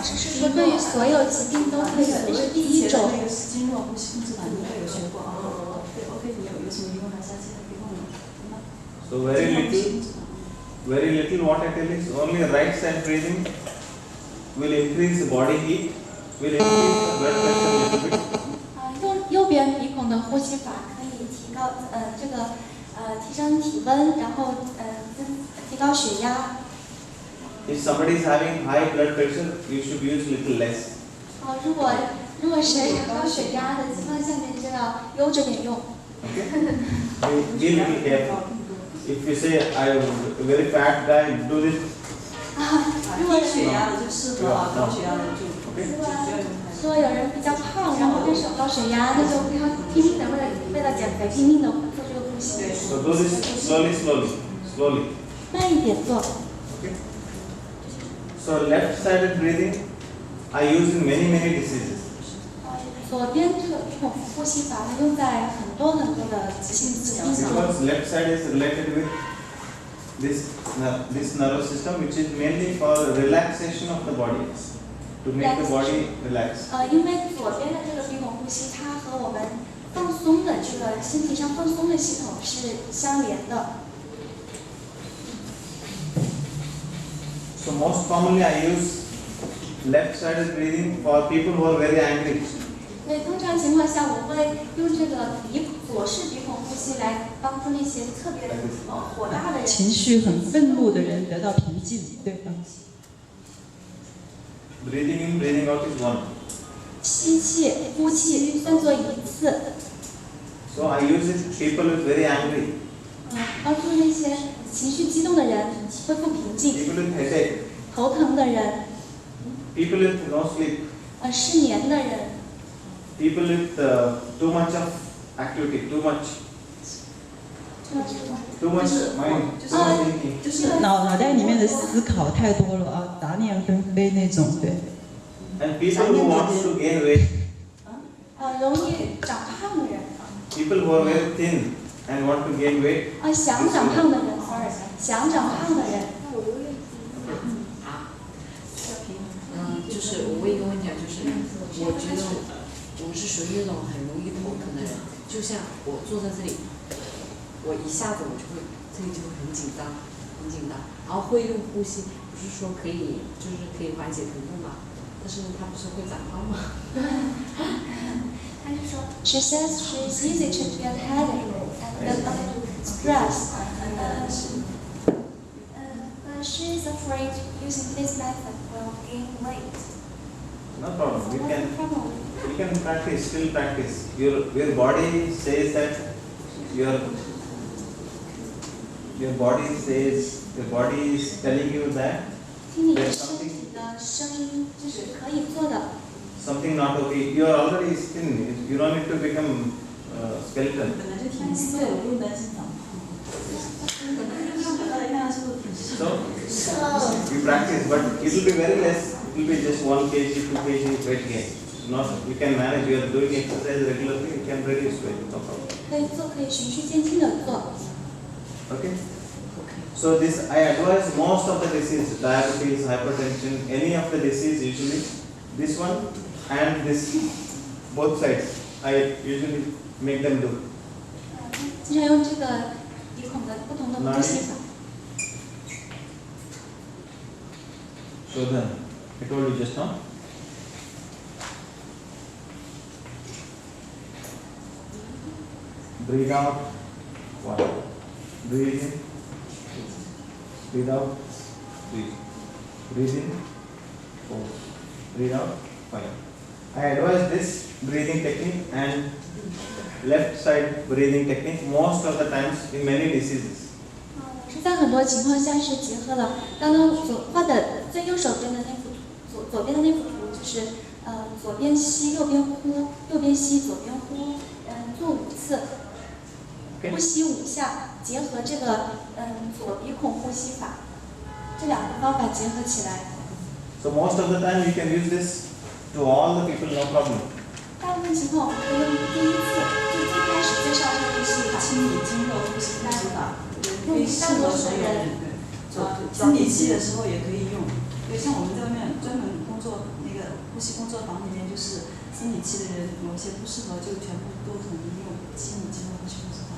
只是说对于所有疾病都可以，这是第一种。那个经络呼吸控制法，你也有学过啊？对 ，OK， 你有什么疑问还是要记得可以问我。So very little what I tell is only right side breathing will increase the body heat, will increase the blood pressure a little bit. 右边鼻孔的呼吸法可以提高提升体温，然后提高血压。If somebody is having high blood pressure, you should use little less. 如果谁有高血压的情况下面，就要悠着点用。Okay. Be little careful. If you say I am a very fat guy, do this. 低血压的就适合啊，高血压的就说有人比较胖，然后但是有高血压，那就不要拼命的为了减肥拼命的做这个呼吸。So do this slowly. 慢一点做。Okay. So left-sided breathing I use in many diseases. 左边这个鼻孔呼吸法，它用在很多的急性疾病上。Because left side is related with this nervous system, which is mainly for relaxation of the body, to make the body relax. 因为左边的这个鼻孔呼吸，它和我们放松的这个身体上放松的系统是相连的。So most commonly I use left-sided breathing for people who are very angry. 对，通常情况下，我会用这个左式鼻孔呼吸来帮助那些特别火大的人，情绪很愤怒的人得到平静，对吧？ Breathing in, breathing out is one. 吸气、呼气算作一次。So I use it people with very angry. 帮助那些情绪激动的人恢复平静。 People with headache. 头疼的人。 People with no sleep. 失眠的人。 People with too much of activity, too much mind, too much thinking. 就是脑袋里面的思考太多了啊，杂念纷飞那种，对。And people who want to gain weight. 容易长胖的人。 People who are very thin and want to gain weight. 想长胖的人 ，sorry， 想长胖的人。就是我问一个问题啊，就是我觉得我是属于那种很容易头疼的人，就像我坐在这里，我一下子我就会这里就会很紧张，然后会用呼吸，不是说可以缓解疼痛嘛，但是它不是会长胖吗？他就说 ，She says she's easy to get headache and stress. She is afraid using this method will gain weight. No problem. You can practice, still practice. Your body says that your body is telling you that there's something not okay. You are already thin. You don't need to become skeleton. So you practice, but it will be very less. It will be just 1 kg, 2 kg weight gain. Not, you can manage. You are doing exercise regularly. You can reduce weight. No problem. 可以循序渐进的做。 Okay. So this I advise most of the disease, diabetes, hypertension, any of the disease usually. This one and this, both sides. I usually make them do. 经常用这个鼻孔的不同的呼吸法。 So then, I told you just now. Breathe out, 1. Breathe in, 2. Breathe out, 3. Breathe in, 4. Breathe out, 5. I advise this breathing technique and left side breathing technique most of the times in many diseases. 是在很多情况下是结合了刚刚画的最右手边的那幅图，左边的那幅图就是左边吸右边呼，右边吸左边呼，做5次，呼吸5下，结合这个左鼻孔呼吸法，这2个方法结合起来。So most of the time you can use this to all the people, no problem. 大部分情况我们可以用第1次，就最开始介绍这个呼吸法，清理经络呼吸法。 可以适合所有人，生理期的时候也可以用。对，像我们在外面专门工作那个呼吸工作坊里面，就是生理期的人有些不适合，就全部都统一用清理经络呼吸工作坊。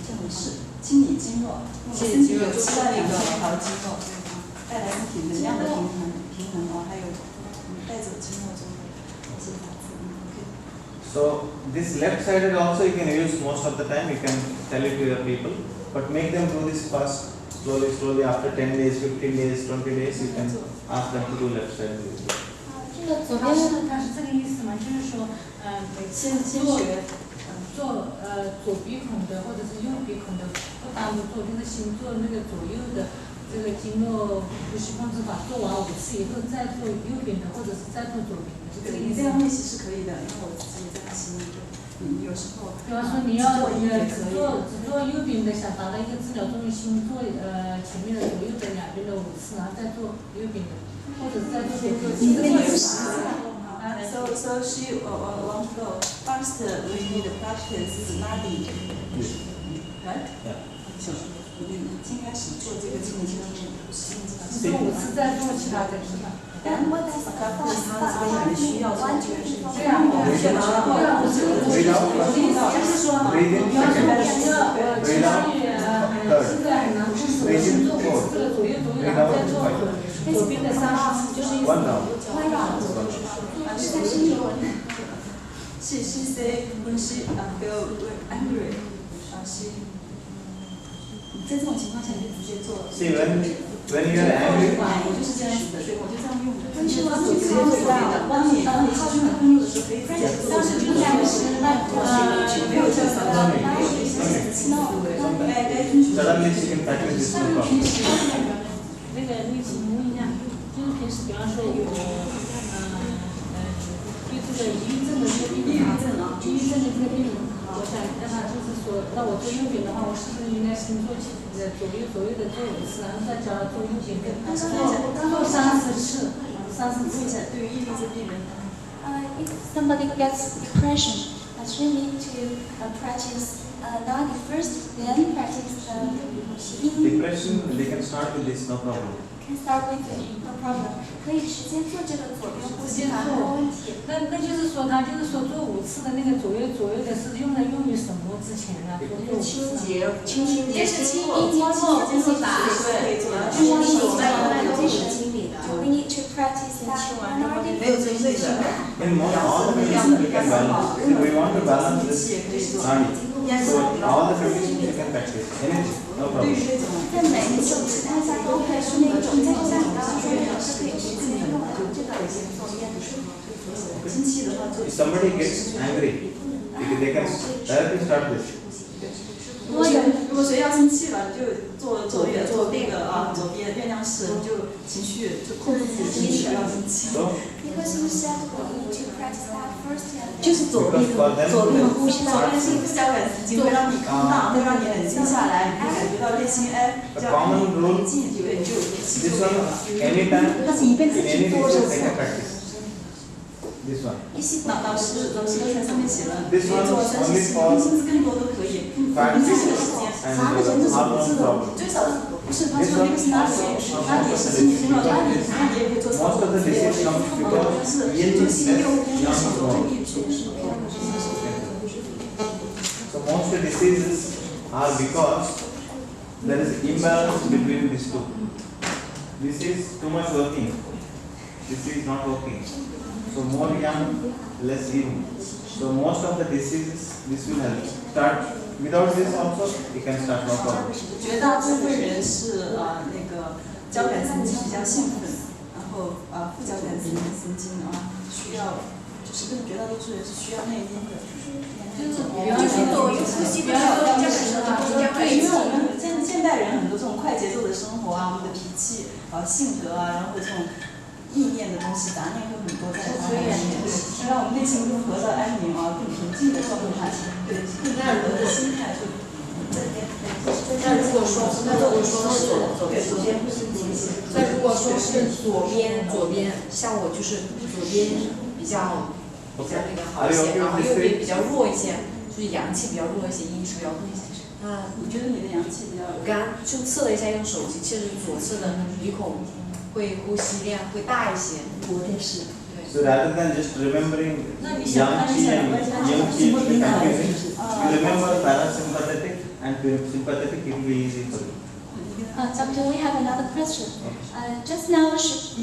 这种是清理经络，身体有7万2千条经络，带来身体能量的平衡啊，还有带走经络中的一些杂质。So this left sided also you can use most of the time. You can tell it to your people, but make them do this fast, slowly. After 10 days, 15 days, 20 days, you can ask them to do left sided. 这个左边他是这个意思吗？就是说，先学做左鼻孔的或者是右鼻孔的，不单独做，就是先做那个左右的这个经络呼吸控制法，做完5次以后再做右边的，或者是再做左边的。对，你这样练习是可以的，因为我自己也这样习练。你有时候，比方说你要只做右边的，想达到一个治疗作用，先做前面的左右的两边的5次，然后再做右边的，或者是再做左右的。So she want to go. First, we need to practice Nadi. Right? Yeah. 先开始做这个经理经络做5次再做其他的地方。然后其他这边也需要做这个事情。这样就是说，比方说我需要现在很难控制，我先做5次左右，然后再做左边的30次，就是意思。She say when she feel angry, she 在这种情况下你就直接做。See when you are angry. 我就是这样子的，对，我就这样用的。你是直接做的，当你靠近很重要的时候，可以直接做。没有这样子的，Suddenly she can practice this no problem. 那个请问一下，就是平时比方说有对这个抑郁症的这个病人，抑郁症的这个病人，我想让他就是说，那我做右边的话，我是不是应该先做左右的做5次，然后再教他做右边跟做30次对于抑郁症病人。If somebody gets depression, she need to practice Nadi first, then practice Depression, they can start with this, no problem. Can start with no problem. 可以直接做这个左边呼吸法，没有问题。那就是说，他就是说做5次的那个左右的是用于什么之前啊？清洁这是清经络呼吸法，对，这是清理的。We need to practice Nadi. 没有争议的。 In most all the conditions we can balance. See, we want to balance this Nadi. So all the conditions we can practice. Anything, no 对于 problem. 这种在每一种情况下都可以是那种，像你刚刚说的，是可以直接用的。这个左边的是。生气的话， If somebody gets angry, they can directly start this. 如果谁要生气了，你就做那个左边月亮石，你就情绪就控制自己的情绪，不要生气。 So Because you said we need to practice that first. 就是左边呼吸道，是交感神经会让你康荡，会让你冷静下来，你会感觉到内心比较安静，就有气 this 就没有 one, 了。 anytime, in any disease they can practice. This one. 老师刚才上面写了，可以 This one 做 only 30 for 甚至更多都可以。 fat 时 and 间。 hormone problem. 最少不是他说那个是哪里？那你是心理经络，那你也可以做超 Most of the disease comes 是 because 就心右 ENT 边 is 手 not 中 strong. 一手是 So most of the diseases are because there is imbalance between these two. This is too much working. This is not working. So more young, less healing. So most of the diseases, this will help. Start without this also, you can start no problem. 绝大部分人是那个交感神经比较兴奋，然后副交感神经需要，就是跟绝大多数人是需要内因的。就是左右呼吸，不要交感神经对，因为我们现代人很多这种快节奏的生活我们的脾气性格然后这种意念的东西杂念会很多在里面，对，让我们内心更得到安宁更平静的状态，对，更加人的心态会。那如果说是左边，那如果说是左边，像我就是左边比较那个好一些，然后右边比较弱一些，就是阳气比较弱一些，阴气比较弱一些。你觉得你的阳气比较？我刚刚就测了一下，用手机，其实左侧的鼻孔会呼吸量会大一些。我也是。对。 So rather than just remembering 那你想 yang 看 chi 一下 and 关键 yang 是 chi 什么 will be 平台？ confusing. You remember parasympathetic and sympathetic, it will be easy for you. Doctor, we have another question. Just now she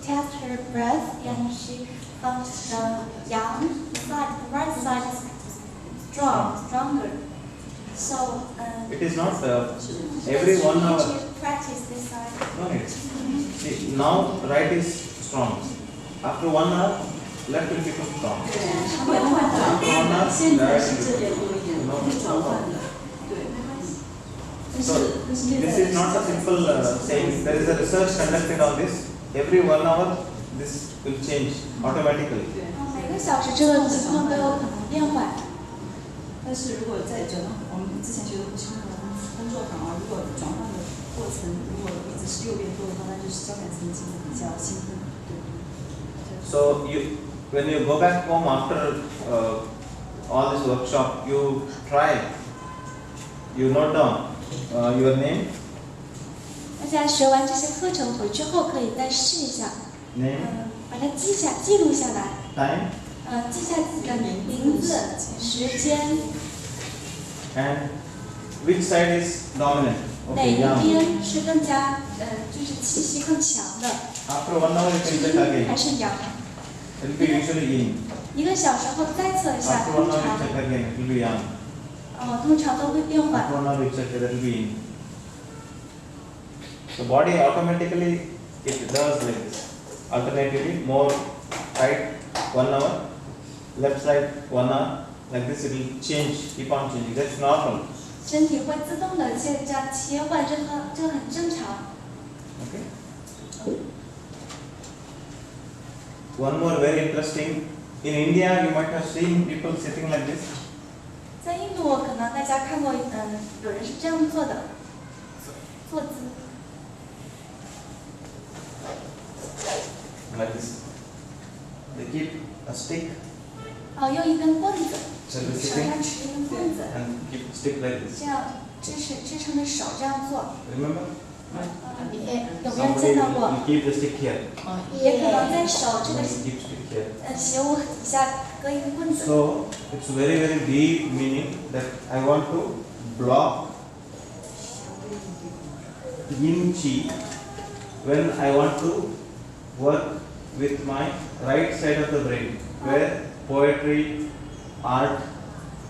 test her breath and she found the yang side, the right side is stronger. So It is not every 1 hour. you need to practice this side. No need. See, now right is strong. After 1 hour, left will become strong. 会换的， After 1 hour, 现在 right 是 will 这边 become 多一点，会转换的，对。但 So 是 this is not a simple saying. There is a research conducted on this. Every 1 hour, this will change automatically. 对。每个小时这个情况都有可能变换。但是如果在转换，我们之前学的呼吸工作坊啊，如果转换的过程如果一直是右边多的话，那就是交感神经比较兴奋，对。 So when you go back home after all this workshop, you try. You note down your name. 大家学完这些课程回去后，可以再试一下， Name, 把它记录下来， time, 记下自己的名字、时间， and which side is dominant. 哪 Okay, 一 yang. 边是更加就是气息更强的， After 1 hour, you can check 阴还 again. 是阳？ It will be usually yin. 1个小时后再测一下， After 1通 hour, 常 you check again. It will be yang. 通常都会变 After 缓。 1 hour, you check that it will be yin. The body automatically it does like this. Alternatively, more right 1 hour, left side 1 hour. Like this, it will change, keep on changing. That's normal. 身体会自动的这样切换，这个很正常。 Okay. One more very interesting. In India, you might have seen people sitting like this. 在印度，可能大家看过，有人是这样做的，坐姿。 Like this. They keep a stick 用一根棍子， so they're 手 sitting 上持一根棍子， and keep stick like this. 这样支撑着手这样做。 Remember? 有没有 Somebody 见到过？ will keep the stick here. 也可能在手这个 Somebody keep stick here. 鞋窝底下搁一根棍子。 So it's very very deep meaning that I want to block yin chi when I want to work with my right side of the brain where poetry, art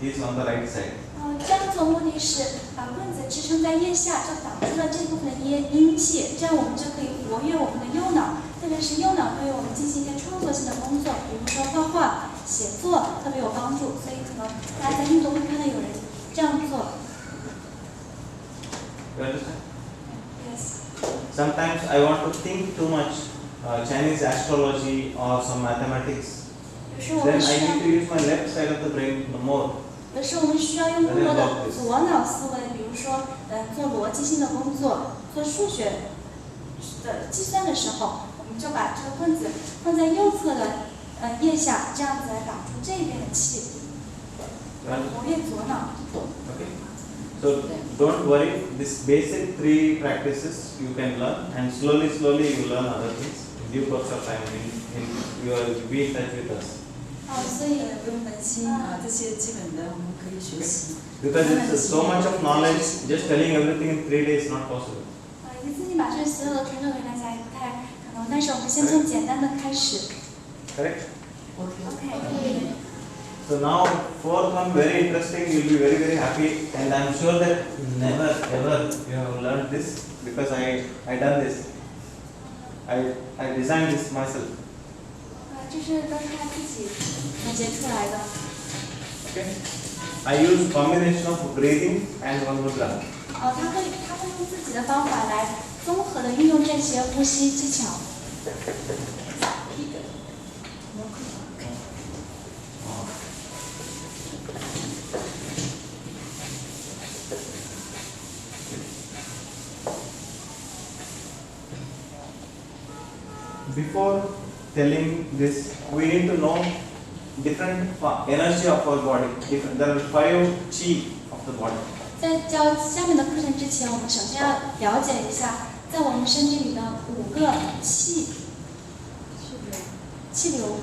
is on the right side. 这样做目的是把棍子支撑在腋下，就挡住了这部分阴气，这样我们就可以活跃我们的右脑，特别是右脑对于我们进行一些创作性的工作，比如说画画、写作特别有帮助，所以可能大家在印度会看到有人这样做。 You understand? Yes. Sometimes I want to think too much Chinese astrology or some mathematics. 有时我 Then 们需 I 要 need to use my left side of the brain more. 有时我们需要用更多的左脑思维，比如说做逻辑性的工作，做数学的计算的时候，我们就把这个棍子放在右侧的腋下，这样子来挡住这边的气， You understand? 活跃左脑。 Okay. So don't worry. This basic 3 practices you can learn, and slowly you will learn other things. In due course of time, you will be in touch with us. 所以不用担心啊，这些基本的我们可以学习。 Because it's so much of knowledge, just telling everything in 3 days is not possible. 一次性把这所有的传授给大家也不太可能，但是我们先从简单的开始。 Correct? OK。 So now 4th one very interesting. You'll be very happy, and I'm sure that never ever you have learned this because I done this. I designed this myself. 这是都是他自己总结出来的。 Okay. I use combination of breathing and one mudra. 他会用自己的方法来综合的运用这些呼吸技巧。 Before telling this, we need to know different energy of our body. There are 5 chi of the body. 在教下面的课程之前，我们首先要了解一下在我们身体里的5个气流。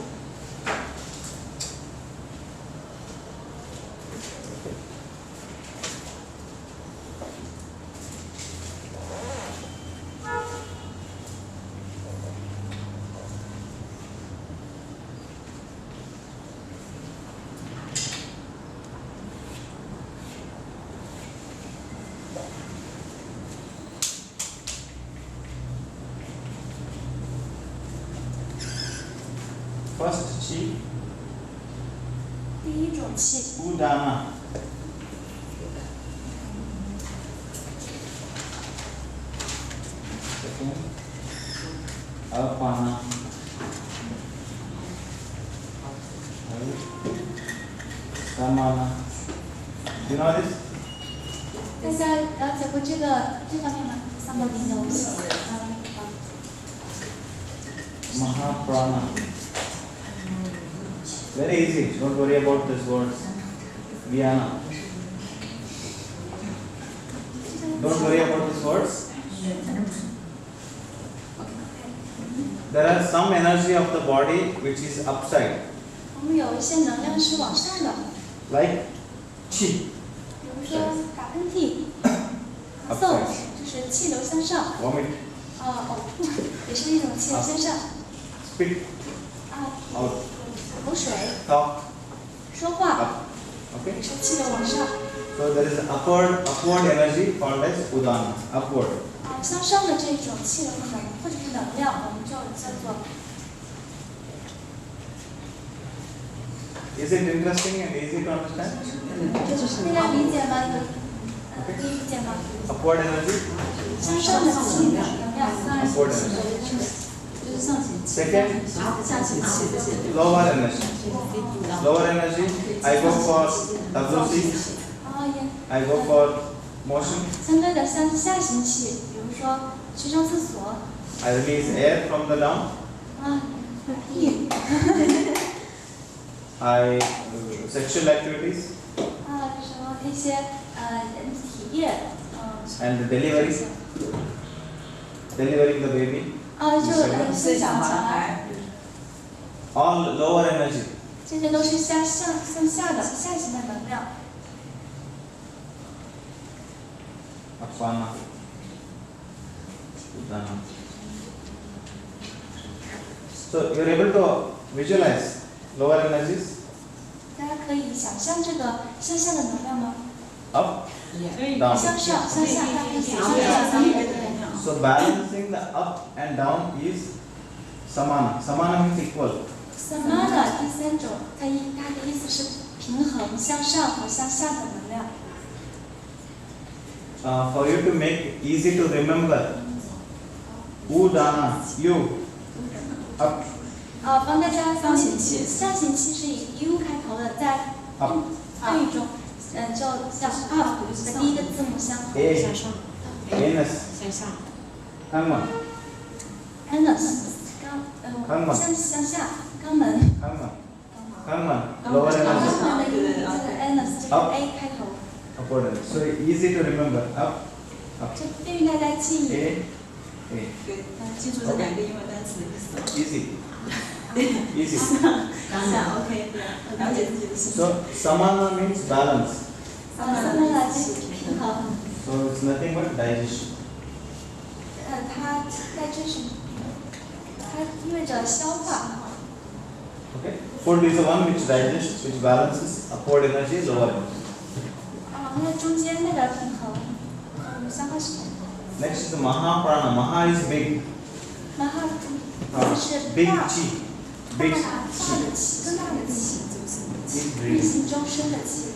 First chi, 第一种气， udana. Second, apana. Samana. You know this? 大家了解过这方面吗？三个零游戏。Mahaprana. Very easy. Don't worry about these words. Vyana. Don't worry about these words. There are some energy of the body which is upside, 我们有一些能量是往上的， like chi, 比如说打喷嚏、咳嗽，就是气流向上。 vomit, 呕吐也是一种气流向上。 spit 口 out, 水、 talk 说话 up. Okay? 也是气流往上。 So there is upward energy called as udana. Upward. 向上的这种气流的或者是能量，我们就叫做。 Is it interesting and easy to understand? 大家理解吗？可以理解吗？ Upward energy, 向上的气能量。 upward energy. 就是上行气， Second, 下行气这些。 lower energy. Lower energy, I go for WC, 也 I go for motion, 相对的像下行气，比如说去上厕所 I release air from the lung, 屁 I sexual activities 什么那些体液and delivering the baby, 就生小孩， all lower energy. 这些都是向下的下行的能量。 Apana, udana. So you are able to visualize lower energies, 大家可以想象这个向下的能量吗？ up, 可以 down. 向上向下，大家可以想象一下。 So balancing the up and down is samana. Samana means equal. Samana 第三种，它的意思是平衡向上和向下的能量。 For you to make easy to remember, udana, you, up, 帮大家上行气是以 U 开头的，在汉语中，就像 up 的第一个字母相同。 a, 向上， anus, 向下， kama, Anus 向下，肛门。 kama, lower energy, 肛门的音叫做 anus，就是 A 开头， upward energy. So easy to remember, up, 就便于大家记忆。 a, 对，记住这2个英文单词的意思。 easy, easy. 当然 OK，了解自己的身体。 So samana means balance. Samana 就是平衡。 So it's nothing but digestion. 它意味着消化。 Okay. Food is the one which digests, which balances upward energy, lower energy. 那中间代表平衡，消化是。 Next is the Mahaprana. Maha is big. 马哈是 Big 大 chi. 更 Big 大 chi 的气，更大的气， is 运 breathing. 行终身的气。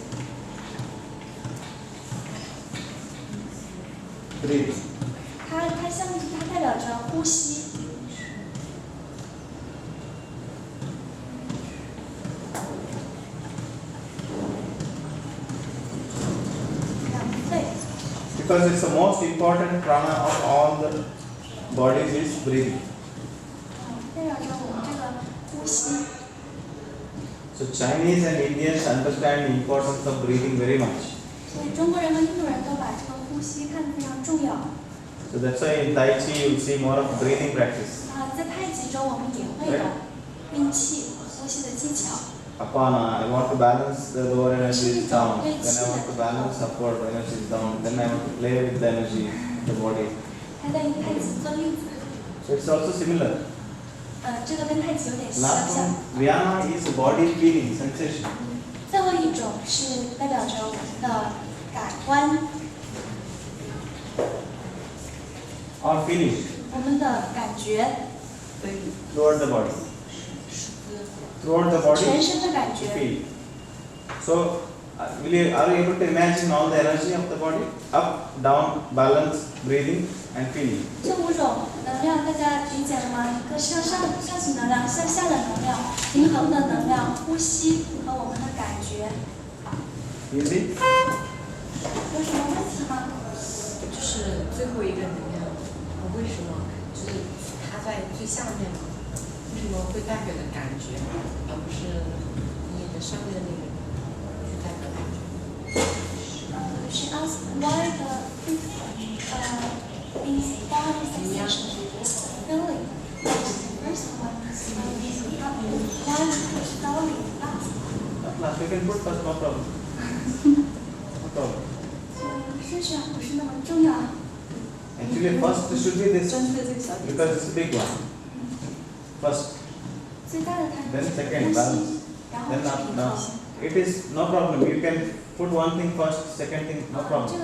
Breathe. 它代表着呼吸。 Because it's the most important prana of all the bodies is breathing. 代表着我们这个呼吸。 So Chinese and Indians understand the importance of breathing very much. 所以中国人和印度人都把这个呼吸看得非常重要。So that's why in Tai Chi you see more of breathing practice. 在太极中我们也会有运气和呼吸的技巧。 Apana, I want to balance the lower energy is down. Then I want to balance upward energy is down. Then I want to play with the energy, the body. 它在太极做例子。 So it's also similar. 这个跟太极有点相 Last 像。 one, Vyama is body feeling, sensation. 最后一种是代表着我们的感官， Or feeling 我们的感觉， throughout the body. Throughout the body, 全身的感 you 觉。 feel. So, are you able to imagine all the energy of the body? Up, down, balance, breathing, and feeling. 这5种能量大家理解了吗？一个向上行能量，向下的能量，平衡的能量，呼吸和我们的感觉。 Easy? 有什么问题吗？就是最后一个能量，为什么就是它在最下面嘛？为什么会代表的感觉，而不是你的上面的那个去代表感觉？ She asked why the these body sensation feeling. The first one is why we put feeling last. At last, you can put first, no problem. No problem. 顺序不是那么重要。 Actually, first should be this 专注的这个小点。 because it's a big one. First, 最大的它 then 是 second 呼 balance. 吸，然后 Then 是 up, 平 now 衡。 it is no problem. You can put one thing first, second thing, no 这 problem. 个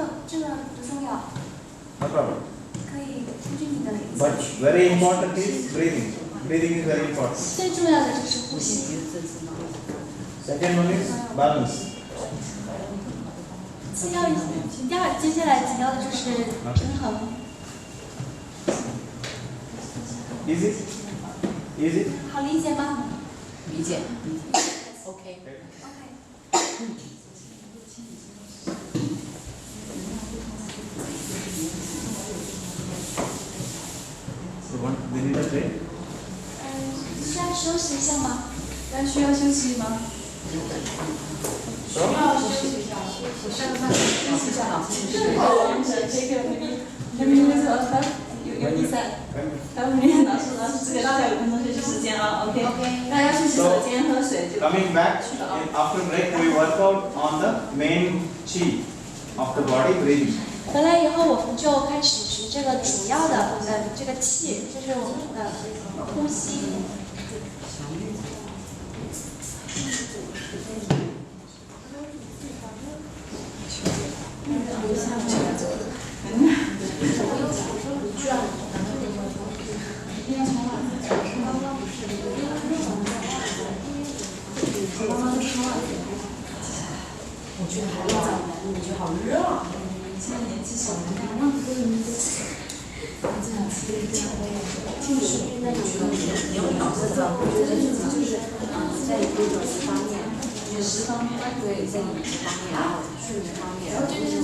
不重要， No problem. 可以根据你的理 But 解。 very important is breathing. Breathing is very important. 最重要的就是呼吸。 Second one is balance. 接下来紧要的就是平衡。 Easy? Easy? 好理解吗？理解，OK。 OK。 So what? They need a break? 需要休息一下吗？需要休息吗？So? 我上个班休息一下，老师。有比赛。 When- 老师给大家5分钟休息时间啊 ，OK。大家去洗手间喝水就。 Coming back, after break we work out on the main chi of the body breathing. 回来以后，我们就开始学这个主要的这个气，就是我们的呼吸。我觉得好热，我觉得好热啊！现在年纪小，你有脑子的，我觉得自己就是在饮食方面，饮食方面，对，在饮食方面，然后睡眠方面，然后这个是